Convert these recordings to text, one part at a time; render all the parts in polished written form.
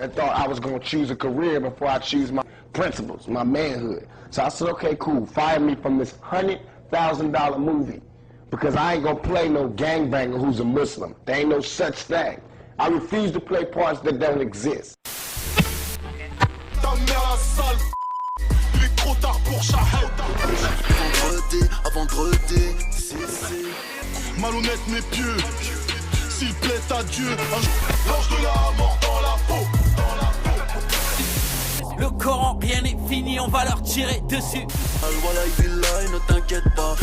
and thought I was going to choose a career before I choose my principles, my manhood. So I said, okay, cool, fire me from this $100,000 movie because I ain't going to play no gangbanger who's a Muslim. There ain't no such thing. I refuse to play parts that don't exist. Il est trop tard pour Shahid. Vendredi à vendredi, malhonnête mes pieux, s'il plaît à Dieu, lâche de la mort dans la peau. Le Coran, rien n'est fini, on va leur tirer dessus. Al-Wallah Billah, ne t'inquiète pas.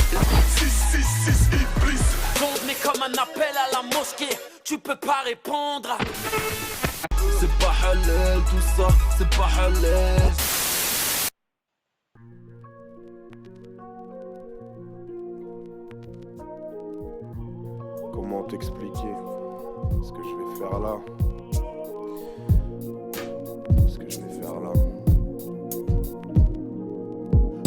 666 Iblis. Tombe mais comme un appel à la mosquée, tu peux pas répondre. C'est pas halal tout ça, c'est pas halal. Comment t'expliquer ce que je vais faire là? Ce que je vais faire là.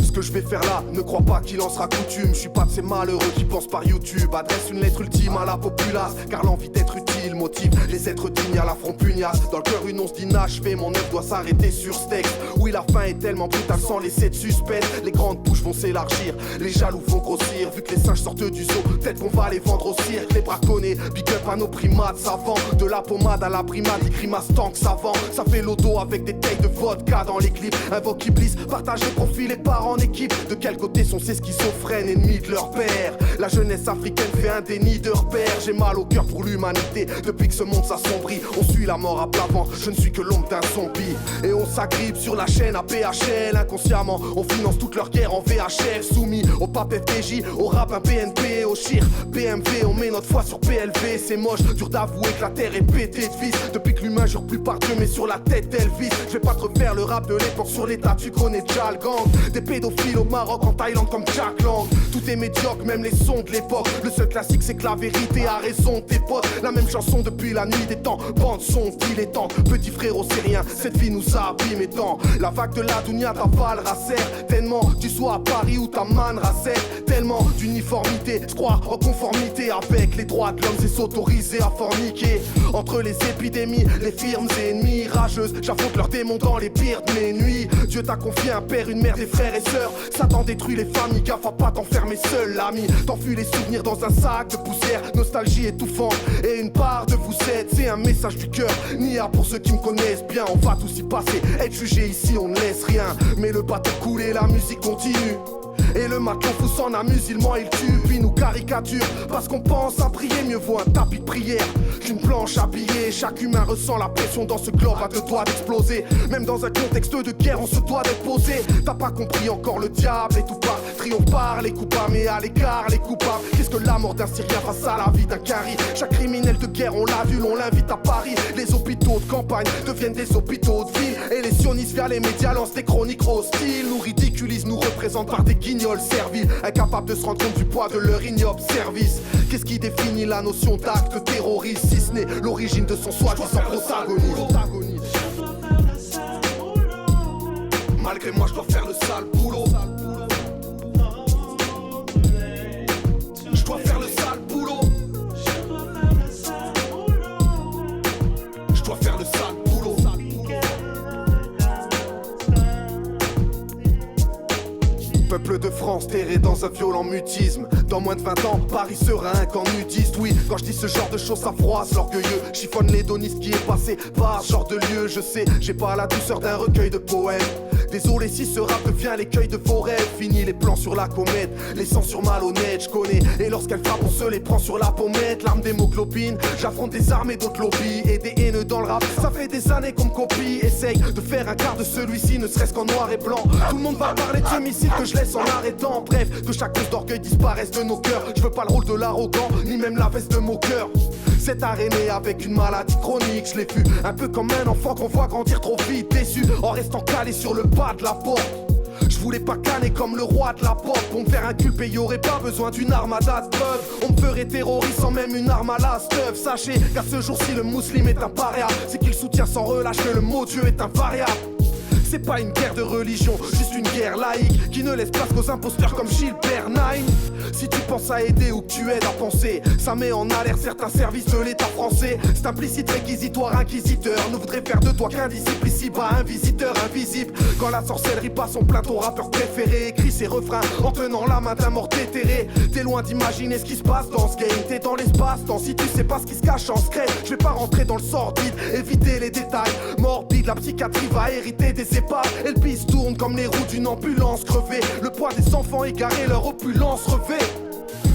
Ce que je vais faire là, ne crois pas qu'il en sera coutume. Je suis pas de ces malheureux qui pensent par YouTube. Adresse une lettre ultime à la populace, car l'envie d'être utile motive les êtres dignes à la front pugnace. Dans le cœur une once d'inachevé, mon œuvre doit s'arrêter sur ce texte. Oui, la fin est tellement brutale sans laisser de suspense. Les grandes bouches vont s'élargir, les jaloux vont grossir. Vu que les singes sortent du zoo, peut-être qu'on va les vendre au cirque. Les braconnés, big up à nos primates savants. De la pommade à la primate, des grimaces tant que savant. Ça fait l'auto avec des tailles de vodka dans les clips. Invoque Iblis, partage les profils et part en équipe. De quel côté sont ces schizophrènes, ennemis de leur père? La jeunesse africaine fait un déni de repères. J'ai mal au cœur pour l'humanité, depuis que ce monde s'assombrit. On suit la mort à plat ventre, je ne suis que l'ombre d'un zombie. Et on s'agrippe sur la chaîne à PHL. Inconsciemment, on finance toute leur guerre en VHF. Soumis au pape FDJ, au rap un PNP, au chir BMV. On met notre foi sur PLV, c'est moche, dur d'avouer que la terre est pétée de vis. Depuis que l'humain jure plus par Dieu mais sur la tête Elvis. Je vais pas te refaire le rap de l'époque sur l'état, tu connais déjà le gang. Des pédophiles au Maroc, en Thaïlande comme Jack Lang. Tout est médiocre, même les sons de l'époque. Le seul classique c'est que la vérité a raison, tes potes. La même chanson depuis la nuit des temps. Bande son dilettante, petit frérot c'est rien. Cette vie nous a abîmé tant. La vague de la Dunia t'avalera certainement. Tu sois à Paris ou ta man racette. Tellement d'uniformité, je crois en conformité avec les droits de l'homme, c'est s'autoriser à forniquer. Entre les épidémies, les firmes ennemies rageuses, j'affronte leurs démons dans les pires de mes nuits. Dieu t'a confié un père, une mère, des frères et sœurs. Satan détruit les familles, gaffe à pas t'enfermer seul, l'ami. T'enfuis les souvenirs dans un sac de poussière, nostalgie étouffante. Et une part de vous êtes, c'est un message du cœur. Nia pour ceux qui me connaissent bien, on va tous y passer. Être jugé ici, on ne laisse rien. Mais le bateau coule et la musique continue. Et le matelot fou s'en amuse, il ment, il tue, puis nous caricature. Parce qu'on pense à prier, mieux vaut un tapis de prière qu'une planche habillée. Chaque humain ressent la pression dans ce globe à deux doigts d'exploser. Même dans un contexte de guerre, on se doit d'être posé. T'as pas compris encore, le diable est tout pas. Triomphe par les coupables, mais à l'écart les coupables. Qu'est-ce que la mort d'un Syrien face à la vie d'un Cari? Chaque criminel de guerre, on l'a vu, on l'invite à Paris. Les hôpitaux de campagne deviennent des hôpitaux de ville. Et les sionistes via les médias lancent des chroniques hostiles. Nous ridiculisent, nous représentent par des guignols serviles, incapables de se rendre compte du poids de leur ignoble service. Qu'est-ce qui définit la notion d'acte terroriste, si ce n'est l'origine de son soi-disant protagoniste? Malgré moi je dois faire le sale boulot. Je dois faire le sale boulot. Je dois faire le sale boulot. Peuple de France terré dans un violent mutisme. Dans moins de 20 ans, Paris sera un camp nudiste. Oui, quand je dis ce genre de choses, ça froisse l'orgueilleux. Chiffonne l'hédoniste qui est passé par ce genre de lieu. Je sais, j'ai pas la douceur d'un recueil de poèmes. Désolé si ce rap devient l'écueil de vos rêves. Fini les plans sur la comète, les sangs sur malhonnête, je connais. Et lorsqu'elle frappe, on se les prend sur la pommette. L'arme d'hémoglobine, j'affronte des armes et d'autres lobbies. Et des haineux dans le rap, ça fait des années qu'on me copie. Essaye de faire un quart de celui-ci, ne serait-ce qu'en noir et blanc. Tout le monde va parler de ce missile que je laisse en arrêtant. Bref, que chaque cause d'orgueil disparaisse de nos cœurs. Je veux pas le rôle de l'arrogant, ni même la veste de moqueur. Cette araignée avec une maladie chronique, je l'ai vu un peu comme un enfant qu'on voit grandir trop vite, déçu en restant calé sur le bas de la porte. Je voulais pas canner comme le roi de la pop. Pour me faire inculper, y'aurait pas besoin d'une armada de preuves. On me ferait terroriste sans même une arme à la stuff. Sachez qu'à ce jour-ci le musulman est un paria. C'est qu'il soutient sans relâche que le mot Dieu est invariable. C'est pas une guerre de religion, juste une guerre laïque qui ne laisse place qu'aux imposteurs comme Gilbert Nain. Si tu penses à aider ou que tu aides à penser, ça met en alerte certains services de l'état français. C'est implicite, réquisitoire, inquisiteur ne voudrait faire de toi qu'un disciple ici-bas, un visiteur invisible. Quand la sorcellerie passe en plaint, ton rappeur préféré écrit ses refrains en tenant la main d'un mort déterré. T'es loin d'imaginer ce qui se passe dans ce game, t'es dans l'espace-temps. Si tu sais pas ce qui se cache en secret, je vais pas rentrer dans le sordide, éviter les détails morbides. La psychiatrie va hériter des épaves et le piste tourne comme les roues d'une ambulance crevée. Le poids des enfants égarés, leur opulence revêt.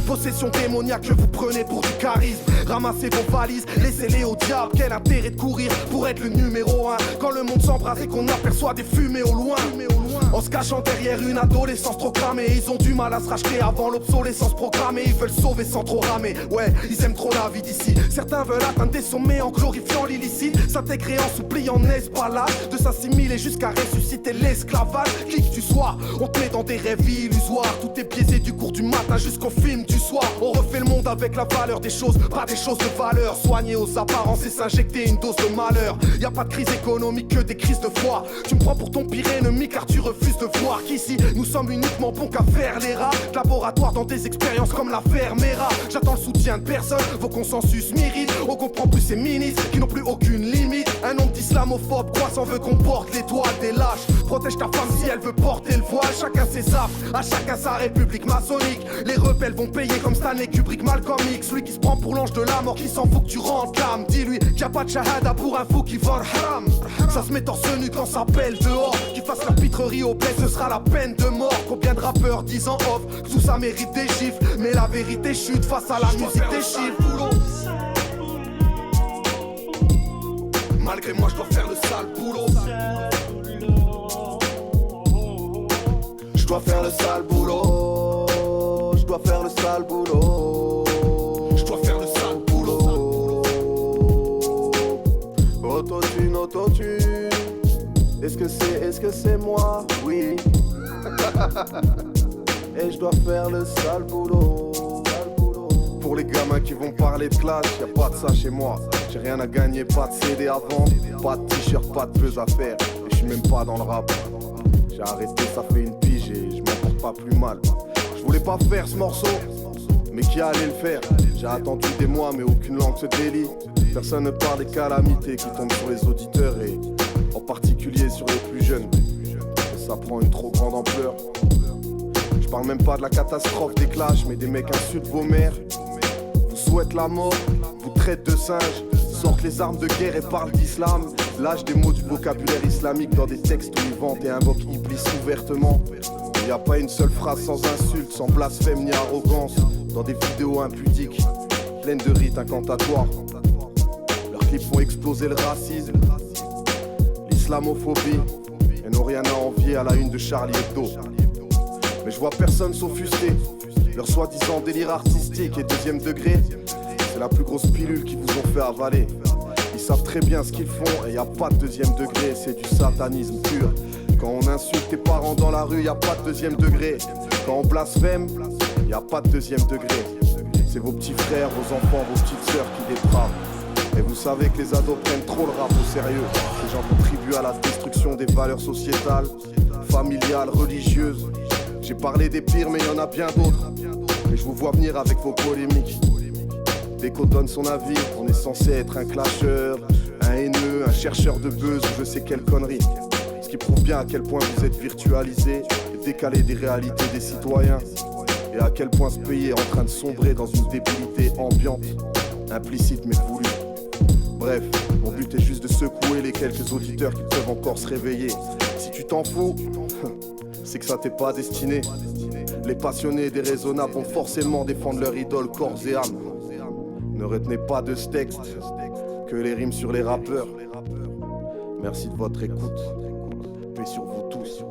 Possession démoniaque que vous prenez pour du charisme. Ramassez vos valises, laissez-les au diable. Quel intérêt de courir pour être le numéro 1 quand le monde s'embrase et qu'on aperçoit des fumées au loin. En se cachant derrière une adolescence trop cramée, ils ont du mal à se racheter avant l'obsolescence programmée. Ils veulent sauver sans trop ramer, ouais, ils aiment trop la vie d'ici. Certains veulent atteindre des sommets en glorifiant l'illicite, s'intégrer en s'oubliant n'est-ce pas là de s'assimiler jusqu'à ressusciter l'esclavage. Qui que tu sois, on te met dans des rêves illusoires. Tout est biaisé du cours du matin jusqu'au film du soir. On refait le monde avec la valeur des choses, pas des choses de valeur. Soigner aux apparences et s'injecter une dose de malheur. Y a pas de crise économique que des crises de foi. Tu me prends pour ton pire ennemi car tu refuses de voir qu'ici nous sommes uniquement bons qu'à faire les rats. Laboratoire dans des expériences comme l'affaire Mera. J'attends le soutien de personne, vos consensus m'irritent. On comprend plus ces ministres qui n'ont plus aucune limite. Un nombre d'islamophobes croissant veut qu'on porte l'étoile des lâches. Protège ta femme si elle veut porter le voile. Chacun ses affres, à chacun sa république maçonnique. Les rebelles vont payer comme Stanley Kubrick, Malcolm X. Celui qui se prend pour l'ange de la mort, qui s'en fout que tu rentres l'âme. Dis-lui qu'il n'y a pas de shahada pour un fou qui vole haram. Ça se met torse nu quand ça pèle dehors. Qu'il fasse la pitrerie au bled, ce sera la peine de mort. Combien de rappeurs disent en off que tout ça mérite des chiffres, mais la vérité chute face à la musique des chiffres. Malgré moi je dois faire le sale boulot. Je dois faire le sale boulot. Je dois faire le sale boulot. Je dois faire le sale boulot. Autotune, autotune. Est-ce que c'est moi? Oui. Et je dois faire le sale boulot. Pour les gamins qui vont parler de clash, y'a pas de ça chez moi. J'ai rien à gagner, pas de CD à vendre, pas de t-shirt, pas de buzz à faire. Et je suis même pas dans le rap. J'ai arrêté, ça fait une pige et je m'en porte pas plus mal. Je voulais pas faire ce morceau, mais qui allait le faire? J'ai attendu des mois mais aucune langue se délie. Personne ne parle des calamités qui tombent sur les auditeurs et en particulier sur les plus jeunes. Et ça prend une trop grande ampleur. Je parle même pas de la catastrophe des clashs, mais des mecs insultent vos mères, vous souhaitent la mort, vous traitent de singes, sortent les armes de guerre et parlent d'islam. Lâchent des mots du vocabulaire islamique dans des textes où ils vantent et invoquent Iblis ouvertement. Il n'y a pas une seule phrase sans insulte, sans blasphème ni arrogance, dans des vidéos impudiques, pleines de rites incantatoires. Leurs clips font exploser le racisme, l'islamophobie, et n'ont rien à envier à la une de Charlie Hebdo. Mais je vois personne s'offusquer. Leur soi-disant délire artistique et deuxième degré, c'est la plus grosse pilule qu'ils vous ont fait avaler. Ils savent très bien ce qu'ils font et y a pas de deuxième degré, c'est du satanisme pur. Quand on insulte tes parents dans la rue, y a pas de deuxième degré. Quand on blasphème, y a pas de deuxième degré. C'est vos petits frères, vos enfants, vos petites sœurs qui dépravent. Et vous savez que les ados prennent trop le rap au sérieux. Ces gens contribuent à la destruction des valeurs sociétales, familiales, religieuses. J'ai parlé des pires mais y en a bien d'autres. Et je vous vois venir avec vos polémiques. Dès qu'on donne son avis, on est censé être un clasheur, un haineux, un chercheur de buzz ou je sais quelle connerie. Ce qui prouve bien à quel point vous êtes virtualisé et décalé des réalités des citoyens. Et à quel point ce pays est en train de sombrer dans une débilité ambiante, implicite mais voulue. Bref, mon but est juste de secouer les quelques auditeurs qui peuvent encore se réveiller. Si tu t'en fous, c'est que ça t'est pas destiné. Les passionnés et déraisonnables vont forcément défendre leur idole corps et âme. Ne retenez pas de ce texte que les rimes sur les rappeurs. Merci de votre écoute. Paix sur vous tous.